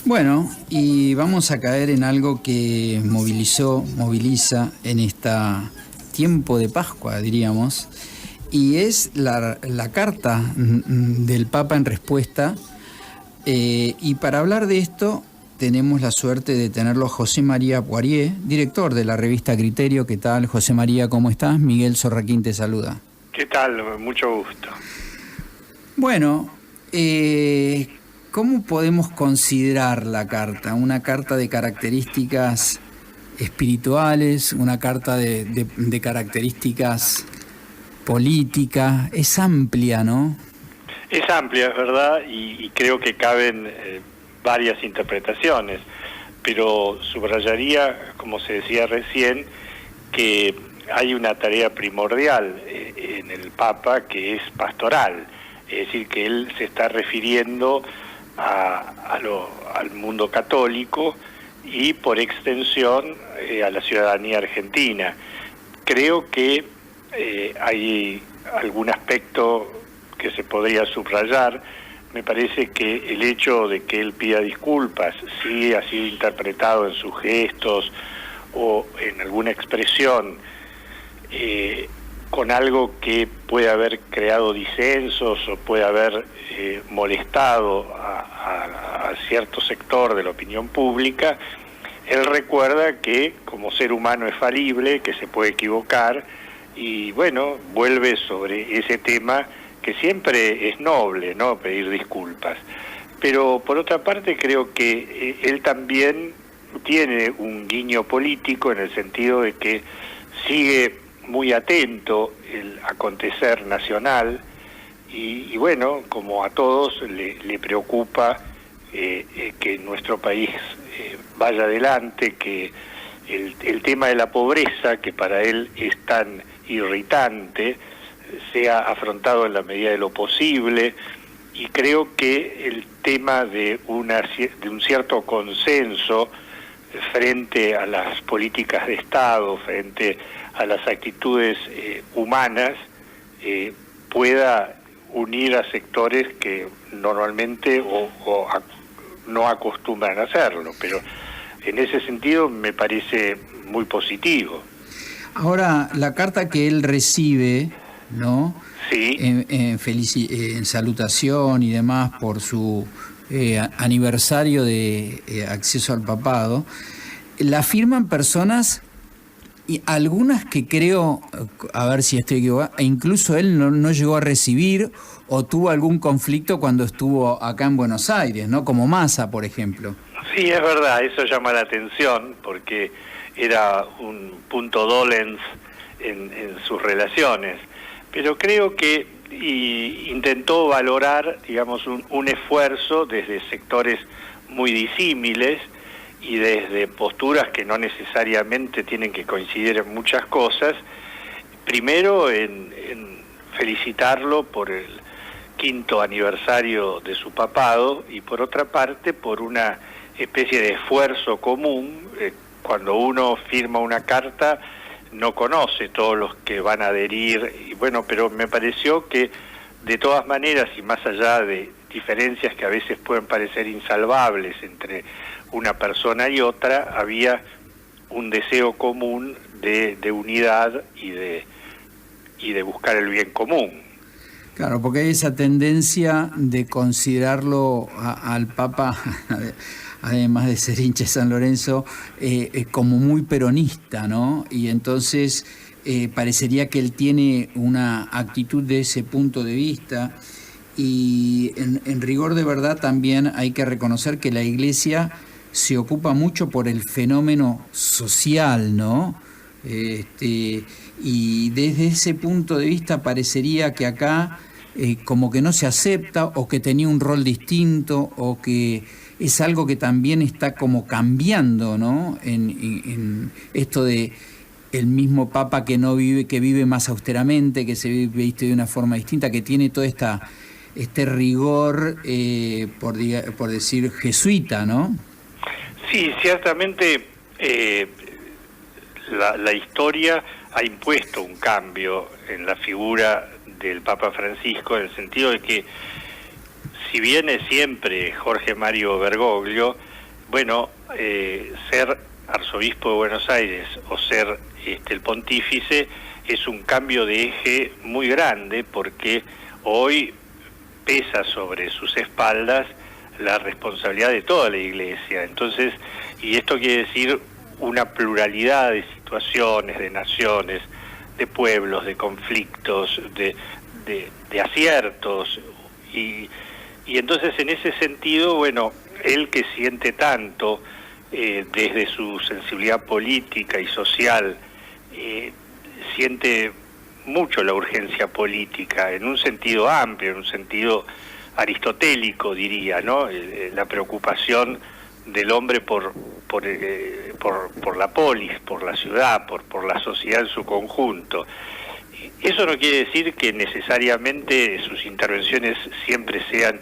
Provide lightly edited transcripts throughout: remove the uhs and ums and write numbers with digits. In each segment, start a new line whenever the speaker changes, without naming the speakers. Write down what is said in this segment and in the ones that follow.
Bueno, y vamos a caer en algo que moviliza en esta tiempo de Pascua, diríamos, y es la carta del Papa en respuesta. Y para hablar de esto tenemos la suerte de tenerlo a José María Poirier, director de la revista Criterio. ¿Qué tal, José María? ¿Cómo estás? Miguel Sorraquín te saluda.
¿Qué tal? Mucho gusto.
Bueno, ¿cómo podemos considerar la carta? ¿Una carta de características espirituales? ¿Una carta de características políticas? Es amplia, ¿no?
Es amplia, es verdad, y creo que caben varias interpretaciones, pero subrayaría, como se decía recién, que hay una tarea primordial en el Papa que es pastoral, es decir, que él se está refiriendo al mundo católico y por extensión a la ciudadanía argentina. Creo que hay algún aspecto que se podría subrayar. Me parece que el hecho de que él pida disculpas, sí ha sido interpretado en sus gestos o en alguna expresión con algo que puede haber creado disensos o puede haber molestado a cierto sector de la opinión pública. Él recuerda que como ser humano es falible, que se puede equivocar, y bueno, vuelve sobre ese tema que siempre es noble, ¿no?, pedir disculpas. Pero por otra parte creo que él también tiene un guiño político en el sentido de que sigue muy atento el acontecer nacional y bueno, como a todos le preocupa que nuestro país vaya adelante, que el tema de la pobreza, que para él es tan irritante, sea afrontado en la medida de lo posible, y creo que el tema de un cierto consenso frente a las políticas de Estado, frente a las actitudes humanas, pueda unir a sectores que normalmente no acostumbran a hacerlo, pero en ese sentido me parece muy positivo.
Ahora, la carta que él recibe, ¿no?
Sí.
En salutación y demás por su aniversario de acceso al papado, la firman personas, y algunas que creo, a ver si estoy equivocado, incluso él no llegó a recibir o tuvo algún conflicto cuando estuvo acá en Buenos Aires, ¿no? Como Massa, por ejemplo.
Sí, es verdad, eso llama la atención porque era un punto dolens en sus relaciones. Pero creo que intentó valorar, digamos, un esfuerzo desde sectores muy disímiles y desde posturas que no necesariamente tienen que coincidir en muchas cosas. Primero en felicitarlo por el 5º aniversario de su papado y por otra parte por una especie de esfuerzo común. Cuando uno firma una carta no conoce todos los que van a adherir, y bueno, pero me pareció que de todas maneras, y más allá de diferencias que a veces pueden parecer insalvables entre una persona y otra, había un deseo común de unidad y de buscar el bien común.
Claro, porque hay esa tendencia de considerarlo al Papa, además de ser hincha de San Lorenzo, como muy peronista, ¿no? Y entonces parecería que él tiene una actitud de ese punto de vista, y en rigor de verdad también hay que reconocer que la Iglesia se ocupa mucho por el fenómeno social, ¿no? Y desde ese punto de vista parecería que acá como que no se acepta, o que tenía un rol distinto, o que es algo que también está como cambiando, ¿no? En esto de el mismo Papa que vive más austeramente, que se viste de una forma distinta, que tiene todo este rigor, por decir, jesuita, ¿no?
Sí, ciertamente la historia ha impuesto un cambio en la figura del Papa Francisco, en el sentido de que, si bien es siempre Jorge Mario Bergoglio, Bueno, ser arzobispo de Buenos Aires o ser el pontífice es un cambio de eje muy grande, porque hoy pesa sobre sus espaldas la responsabilidad de toda la Iglesia. Entonces, y esto quiere decir una pluralidad de situaciones, de naciones, de pueblos, de conflictos, de aciertos, y entonces en ese sentido, bueno, él que siente tanto desde su sensibilidad política y social, siente mucho la urgencia política en un sentido amplio, en un sentido aristotélico, diría, ¿no? La preocupación del hombre por la polis, por la ciudad, por la sociedad en su conjunto. Eso no quiere decir que necesariamente sus intervenciones siempre sean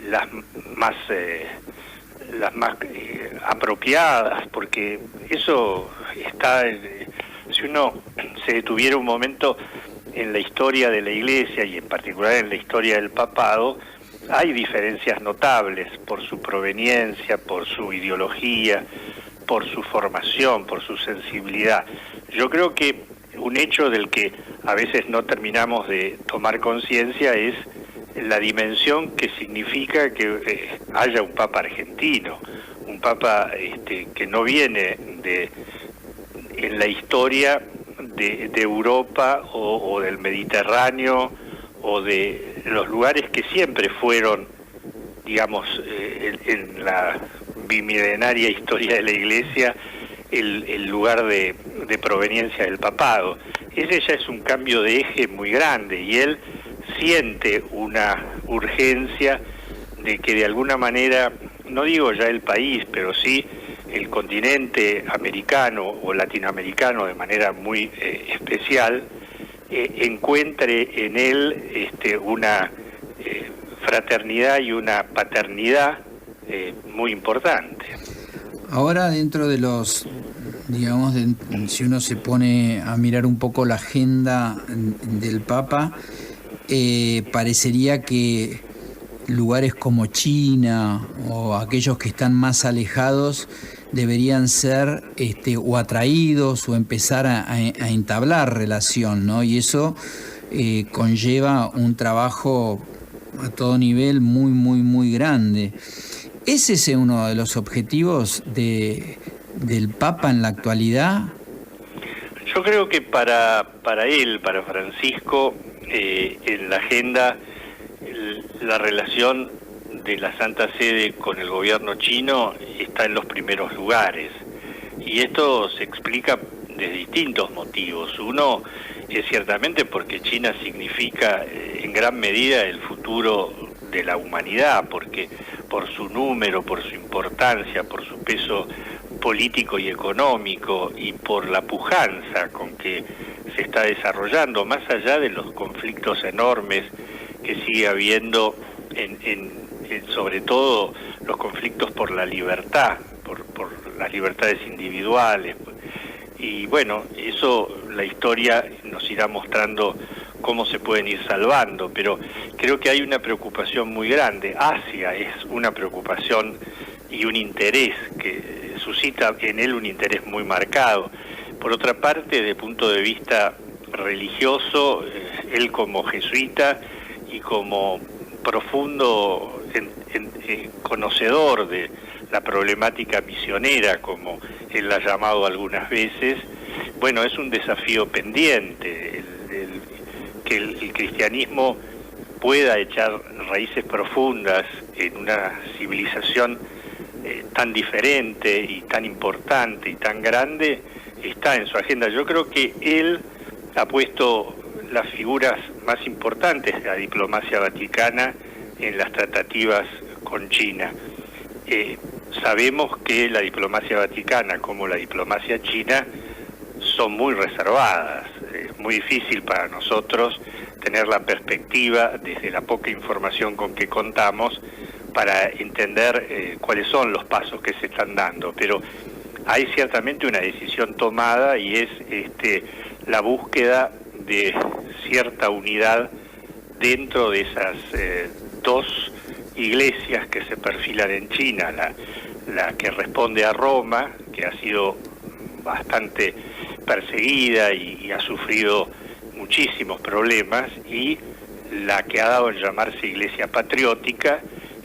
las más apropiadas, porque eso está, si uno se detuviera un momento en la historia de la Iglesia y en particular en la historia del papado, hay diferencias notables por su proveniencia, por su ideología, por su formación, por su sensibilidad. Yo creo que un hecho del que a veces no terminamos de tomar conciencia es la dimensión que significa que haya un papa argentino, un papa que no viene en la historia de Europa o del Mediterráneo o de los lugares que siempre fueron, digamos, en la bimilenaria historia de la Iglesia, el lugar de proveniencia del papado. Ese ya es un cambio de eje muy grande, y él siente una urgencia de que de alguna manera, no digo ya el país, pero sí el continente americano o latinoamericano de manera muy especial, encuentre en él una fraternidad y una paternidad muy importante.
Ahora, dentro de los, digamos, si uno se pone a mirar un poco la agenda del Papa, parecería que lugares como China o aquellos que están más alejados deberían ser o atraídos o empezar a entablar relación, ¿no? Y eso conlleva un trabajo a todo nivel muy, muy, muy grande. ¿Es ese uno de los objetivos del Papa en la actualidad?
Yo creo que para él, para Francisco, en la agenda, la relación de la Santa Sede con el gobierno chino está en los primeros lugares. Y esto se explica de distintos motivos. Uno es ciertamente porque China significa en gran medida el futuro de la humanidad, porque por su número, por su importancia, por su peso político y económico y por la pujanza con que se está desarrollando, más allá de los conflictos enormes que sigue habiendo sobre todo los conflictos por la libertad, por las libertades individuales. Y bueno, eso la historia nos irá mostrando cómo se pueden ir salvando, pero creo que hay una preocupación muy grande. Asia es una preocupación y un interés que suscita en él un interés muy marcado. Por otra parte, desde el punto de vista religioso, él como jesuita y como profundo conocedor de la problemática misionera, como él la ha llamado algunas veces, bueno, es un desafío pendiente, que el cristianismo pueda echar raíces profundas en una civilización tan diferente y tan importante y tan grande, está en su agenda. Yo creo que él ha puesto las figuras más importantes de la diplomacia vaticana en las tratativas con China. Sabemos que la diplomacia vaticana como la diplomacia china son muy reservadas. Es muy difícil para nosotros tener la perspectiva, desde la poca información con que contamos, para entender cuáles son los pasos que se están dando. Pero hay ciertamente una decisión tomada, y es la búsqueda de cierta unidad dentro de esas dos iglesias que se perfilan en China, la que responde a Roma, que ha sido bastante perseguida y ha sufrido muchísimos problemas, y la que ha dado en llamarse Iglesia Patriótica,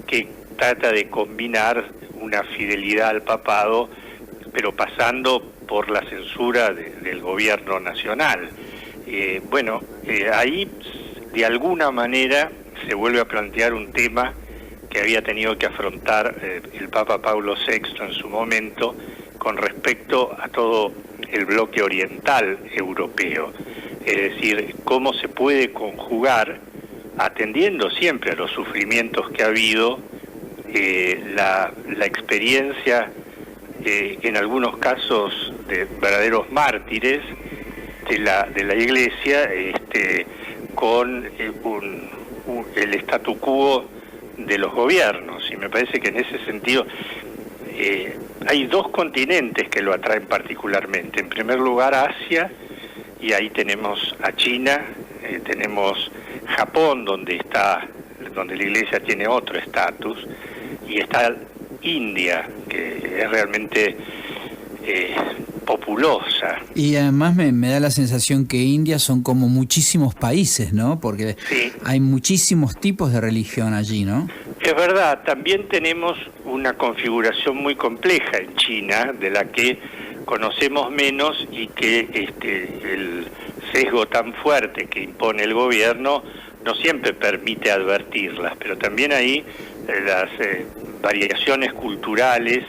que trata de combinar una fidelidad al papado, pero pasando por la censura del gobierno nacional. Ahí de alguna manera se vuelve a plantear un tema que había tenido que afrontar el Papa Pablo VI en su momento con respecto a todo el bloque oriental europeo. Es decir, cómo se puede conjugar, atendiendo siempre a los sufrimientos que ha habido, la experiencia, en algunos casos, de verdaderos mártires de la Iglesia, con el statu quo de los gobiernos. Y me parece que en ese sentido hay dos continentes que lo atraen particularmente. En primer lugar, Asia, y ahí tenemos a China, tenemos Japón, donde la Iglesia tiene otro estatus, y está India, que es realmente populosa.
Y además me da la sensación que India son como muchísimos países, ¿no? Porque sí, hay muchísimos tipos de religión allí, ¿no?
Es verdad, también tenemos una configuración muy compleja en China, de la que conocemos menos, y que el sesgo tan fuerte que impone el gobierno no siempre permite advertirlas, pero también ahí las variaciones culturales,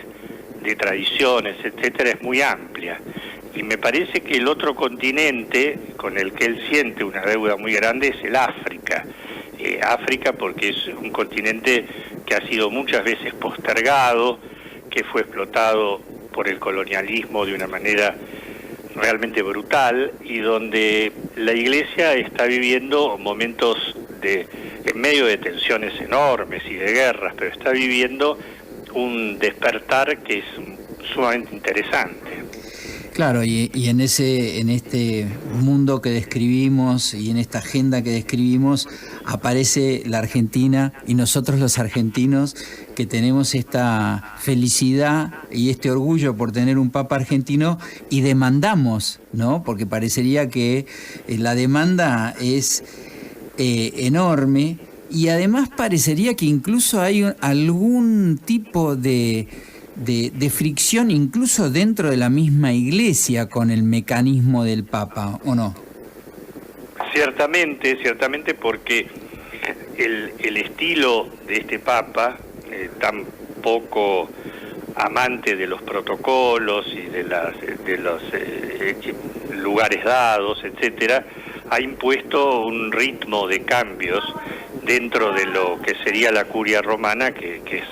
de tradiciones, etcétera, es muy amplia. Y me parece que el otro continente con el que él siente una deuda muy grande es el África. África porque es un continente que ha sido muchas veces postergado, que fue explotado por el colonialismo de una manera realmente brutal, y donde la Iglesia está viviendo momentos en medio de tensiones enormes y de guerras, pero está viviendo un despertar que es sumamente interesante.
Claro, y en este mundo que describimos y en esta agenda que describimos aparece la Argentina, y nosotros los argentinos que tenemos esta felicidad y este orgullo por tener un Papa argentino, y demandamos, ¿no? Porque parecería que la demanda es enorme. Y además parecería que incluso hay algún tipo de fricción incluso dentro de la misma Iglesia con el mecanismo del Papa, ¿o no?
Ciertamente, porque el estilo de este Papa, tan poco amante de los protocolos y de los lugares dados, etcétera, ha impuesto un ritmo de cambios dentro de lo que sería la curia romana que es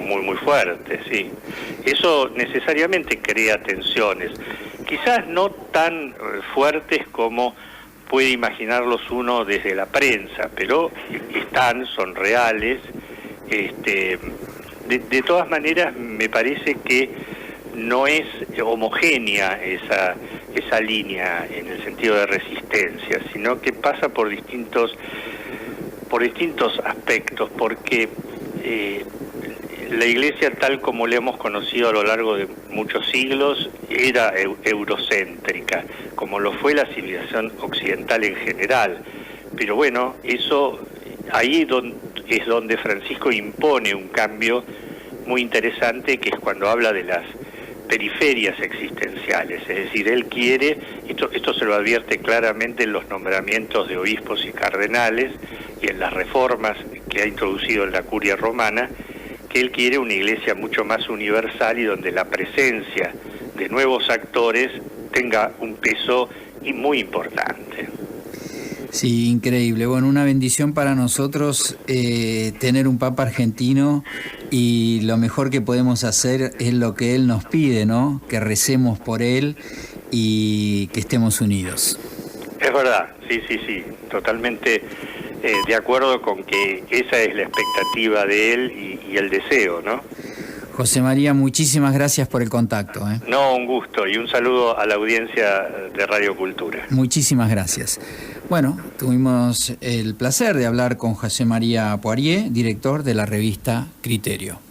muy muy fuerte, sí. Eso necesariamente crea tensiones, quizás no tan fuertes como puede imaginarlos uno desde la prensa, pero son reales. De todas maneras, me parece que no es homogénea esa línea en el sentido de resistencia, sino que pasa por distintos aspectos, porque la Iglesia, tal como la hemos conocido a lo largo de muchos siglos, era eurocéntrica, como lo fue la civilización occidental en general. Pero bueno, ahí es donde Francisco impone un cambio muy interesante, que es cuando habla de las periferias existenciales. Es decir, él quiere, esto se lo advierte claramente en los nombramientos de obispos y cardenales y en las reformas que ha introducido en la curia romana, que él quiere una iglesia mucho más universal y donde la presencia de nuevos actores tenga un peso muy importante.
Sí, increíble. Bueno, una bendición para nosotros tener un Papa argentino, y lo mejor que podemos hacer es lo que él nos pide, ¿no? Que recemos por él y que estemos unidos.
Es verdad, sí, totalmente de acuerdo con que esa es la expectativa de él y el deseo, ¿no?
José María, muchísimas gracias por el contacto.
No, un gusto, y un saludo a la audiencia de Radio Cultura.
Muchísimas gracias. Bueno, tuvimos el placer de hablar con José María Poirier, director de la revista Criterio.